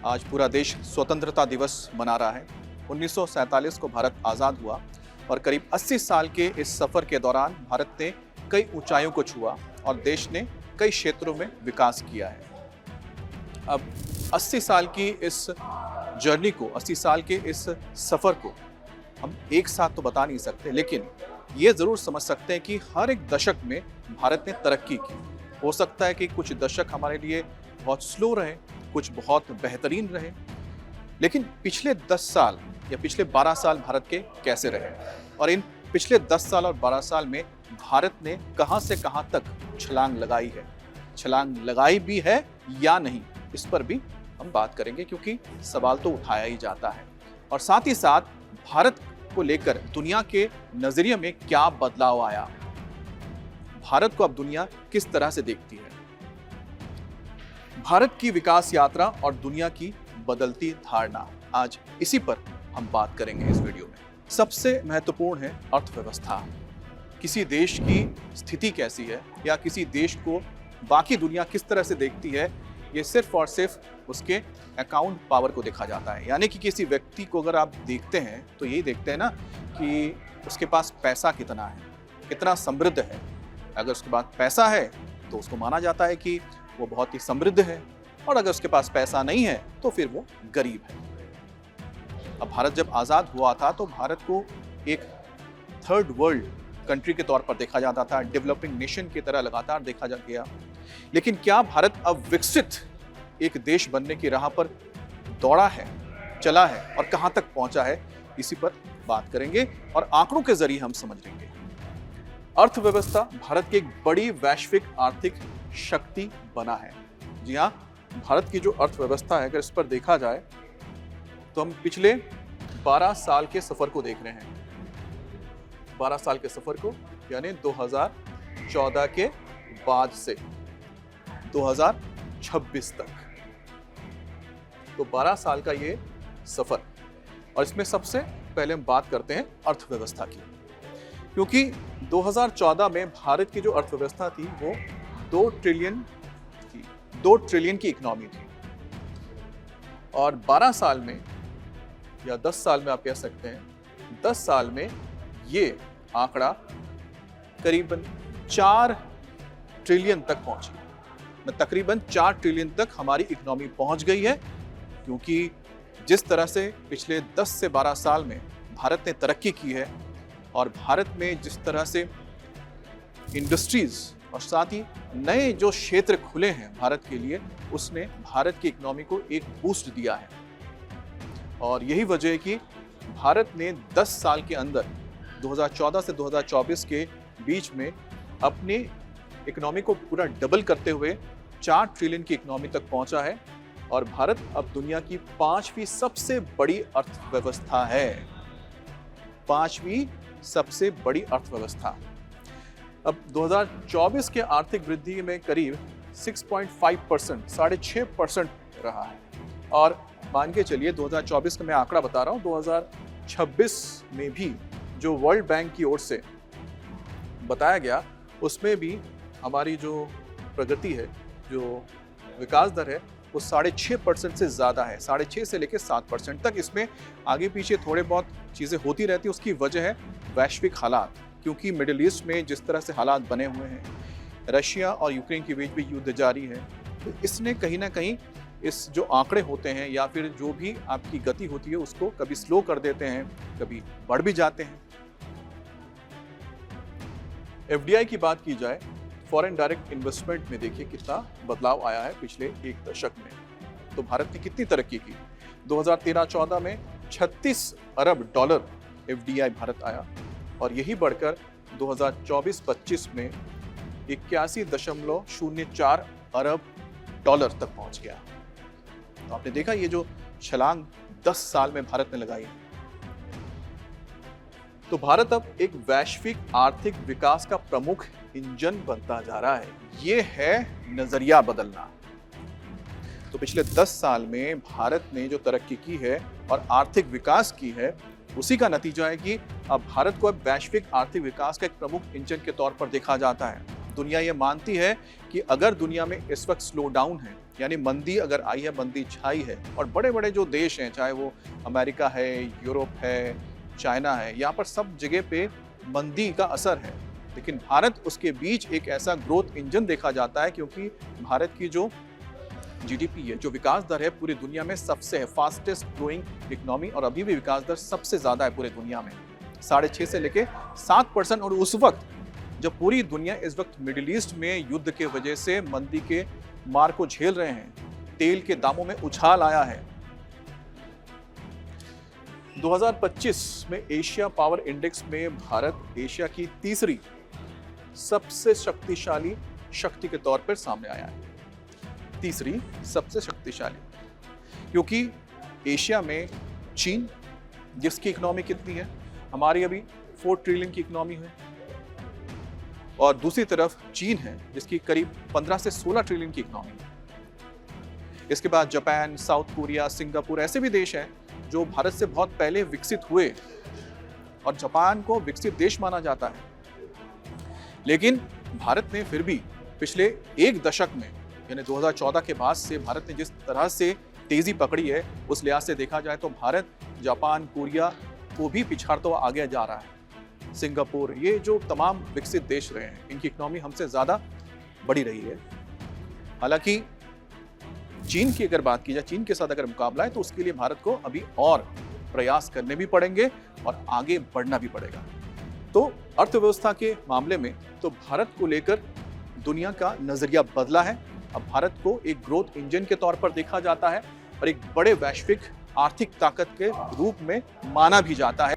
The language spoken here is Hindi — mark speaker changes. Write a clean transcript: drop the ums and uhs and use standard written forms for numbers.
Speaker 1: आज पूरा देश स्वतंत्रता दिवस मना रहा है। 1947 को भारत आज़ाद हुआ और करीब 80 साल के इस सफ़र के दौरान भारत ने कई ऊंचाइयों को छुआ और देश ने कई क्षेत्रों में विकास किया है। अब 80 साल की इस जर्नी को, 80 साल के इस सफ़र को हम एक साथ तो बता नहीं सकते, लेकिन ये ज़रूर समझ सकते हैं कि हर एक दशक में भारत ने तरक्की की। हो सकता है कि कुछ दशक हमारे लिए बहुत स्लो रहे, कुछ बहुत बेहतरीन रहे, लेकिन पिछले 10 साल या पिछले 12 साल भारत के कैसे रहे और इन पिछले 10 साल और 12 साल में भारत ने कहां से कहां तक छलांग लगाई है, छलांग लगाई भी है या नहीं, इस पर भी हम बात करेंगे, क्योंकि सवाल तो उठाया ही जाता है। और साथ ही साथ भारत को लेकर दुनिया के नजरिए में क्या बदलाव आया, भारत को अब दुनिया किस तरह से देखती है, भारत की विकास यात्रा और दुनिया की बदलती धारणा, आज इसी पर हम बात करेंगे इस वीडियो में। सबसे महत्वपूर्ण है अर्थव्यवस्था। किसी देश की स्थिति कैसी है या किसी देश को बाकी दुनिया किस तरह से देखती है, ये सिर्फ और सिर्फ उसके अकाउंट पावर को देखा जाता है। यानी कि किसी व्यक्ति को अगर आप देखते हैं तो यही देखते हैं ना कि उसके पास पैसा कितना है, कितना समृद्ध है। अगर उसके पास पैसा है तो उसको माना जाता है कि वो बहुत ही समृद्ध है, और अगर उसके पास पैसा नहीं है तो फिर वो गरीब है। अब भारत जब आज़ाद हुआ था तो भारत को एक थर्ड वर्ल्ड कंट्री के तौर पर देखा जाता था, डेवलपिंग नेशन की तरह लगातार देखा जा गया। लेकिन क्या भारत अब विकसित एक देश बनने की राह पर दौड़ा है, चला है और कहां तक पहुंचा है, इसी पर बात करेंगे और आंकड़ों के जरिए हम समझ लेंगे। अर्थव्यवस्था भारत की एक बड़ी वैश्विक आर्थिक शक्ति बना है। जी हाँ, भारत की जो अर्थव्यवस्था है, अगर इस पर देखा जाए तो हम पिछले 12 साल के सफर को देख रहे हैं। 12 साल के सफर को, यानी 2014 के बाद से 2026 तक, तो 12 साल का ये सफर। और इसमें सबसे पहले हम बात करते हैं अर्थव्यवस्था की, क्योंकि 2014 में भारत की जो अर्थव्यवस्था थी वो 2 ट्रिलियन थी, 2 ट्रिलियन की इकोनॉमी थी। और 12 साल में या 10 साल में आप कह सकते हैं, 10 साल में ये आंकड़ा करीबन 4 ट्रिलियन तक पहुंची। तकरीबन 4 ट्रिलियन तक हमारी इकोनॉमी पहुंच गई है, क्योंकि जिस तरह से पिछले 10 से 12 साल में भारत ने तरक्की की है और भारत में जिस तरह से इंडस्ट्रीज और साथ ही नए जो क्षेत्र खुले हैं भारत के लिए, उसने भारत की इकोनॉमी को एक बूस्ट दिया है। और यही वजह है कि भारत ने 10 साल के अंदर 2014 से 2024 के बीच में अपने इकोनॉमी को पूरा डबल करते हुए 4 ट्रिलियन की इकोनॉमी तक पहुंचा है और भारत अब दुनिया की 5वीं सबसे बड़ी अर्थव्यवस्था है। 5वीं सबसे बड़ी अर्थव्यवस्था। अब 2024 के आर्थिक वृद्धि में करीब 6.5%, 6.5% रहा है। और मान के चलिए 2024 का मैं आंकड़ा बता रहा हूँ, 2026 में भी जो वर्ल्ड बैंक की ओर से बताया गया, उसमें भी हमारी जो प्रगति है, जो विकास दर है, वो 6.5% से ज़्यादा है। 6.5 से लेकर 7% तक। इसमें आगे पीछे थोड़े बहुत चीज़ें होती रहती है। उसकी वजह है वैश्विक हालात, क्योंकि मिडिल ईस्ट में जिस तरह से हालात बने हुए हैं, रशिया और यूक्रेन के बीच भी युद्ध जारी है, तो इसने कहीं ना कहीं इस जो आंकड़े होते हैं या फिर जो भी आपकी गति होती है उसको कभी स्लो कर देते हैं, कभी बढ़ भी जाते हैं। एफडीआई की बात की जाए, फॉरेन डायरेक्ट इन्वेस्टमेंट में देखिए कितना बदलाव आया है पिछले एक दशक में। तो भारत ने कितनी तरक्की की। 2013-14 में 36 अरब डॉलर एफडीआई भारत आया और यही बढ़कर 2024-25 में 81.04 अरब डॉलर तक पहुंच गया। तो आपने देखा ये जो छलांग 10 साल में भारत ने लगाई है। तो भारत अब एक वैश्विक आर्थिक विकास का प्रमुख इंजन बनता जा रहा है। ये है नजरिया बदलना। तो पिछले 10 साल में भारत ने जो तरक्की की है और आर्थिक विकास की है, उसी का नतीजा है कि अब भारत को अब वैश्विक आर्थिक विकास का एक प्रमुख इंजन के तौर पर देखा जाता है। दुनिया ये मानती है कि अगर दुनिया में इस वक्त स्लो डाउन है यानी मंदी अगर आई है, मंदी छाई है, और बड़े बड़े जो देश हैं, चाहे वो अमेरिका है, यूरोप है, चाइना है, यहाँ पर सब जगह पे मंदी का असर है। लेकिन भारत उसके बीच एक ऐसा ग्रोथ इंजन देखा जाता है, क्योंकि भारत की जो जीडीपी है, जो विकास दर है, पूरी दुनिया में सबसे है, फास्टेस्ट ग्रोइंग इकोनॉमी, और अभी भी विकास दर सबसे ज्यादा है पूरी दुनिया में, 6.5 से लेके 7%। और उस वक्त जब पूरी दुनिया इस वक्त मिडिल ईस्ट में युद्ध के वजह से मंदी के मार को झेल रहे हैं, तेल के दामों में उछाल आया है। 2025 में एशिया पावर इंडेक्स में भारत एशिया की तीसरी सबसे शक्तिशाली शक्ति के तौर पर सामने आया है। तीसरी सबसे शक्तिशाली, क्योंकि एशिया में चीन, जिसकी इकोनॉमी कितनी है, हमारी अभी 4 ट्रिलियन की इकोनॉमी है, और दूसरी तरफ चीन है जिसकी करीब 15 से 16 ट्रिलियन की इकोनॉमी है। इसके बाद जापान, साउथ कोरिया, सिंगापुर, ऐसे भी देश हैं जो भारत से बहुत पहले विकसित हुए, और जापान को विकसित देश माना जाता है। लेकिन भारत ने फिर भी पिछले एक दशक में, यानी 2014 के बाद से भारत ने जिस तरह से तेजी पकड़ी है, उस लिहाज से देखा जाए तो भारत जापान, कोरिया को भी पिछाड़ता हुआ आगे जा रहा है। सिंगापुर, ये जो तमाम विकसित देश रहे हैं, इनकी इकोनॉमी हमसे ज्यादा बढ़ी रही है। हालांकि चीन की अगर बात की जाए, चीन के साथ अगर मुकाबला है, तो उसके लिए भारत को अभी और प्रयास करने भी पड़ेंगे और आगे बढ़ना भी पड़ेगा। तो अर्थव्यवस्था के मामले में तो भारत को लेकर दुनिया का नजरिया बदला है। अब भारत को एक ग्रोथ इंजन के तौर पर देखा जाता है और एक बड़े वैश्विक आर्थिक ताकत के रूप में माना भी जाता है।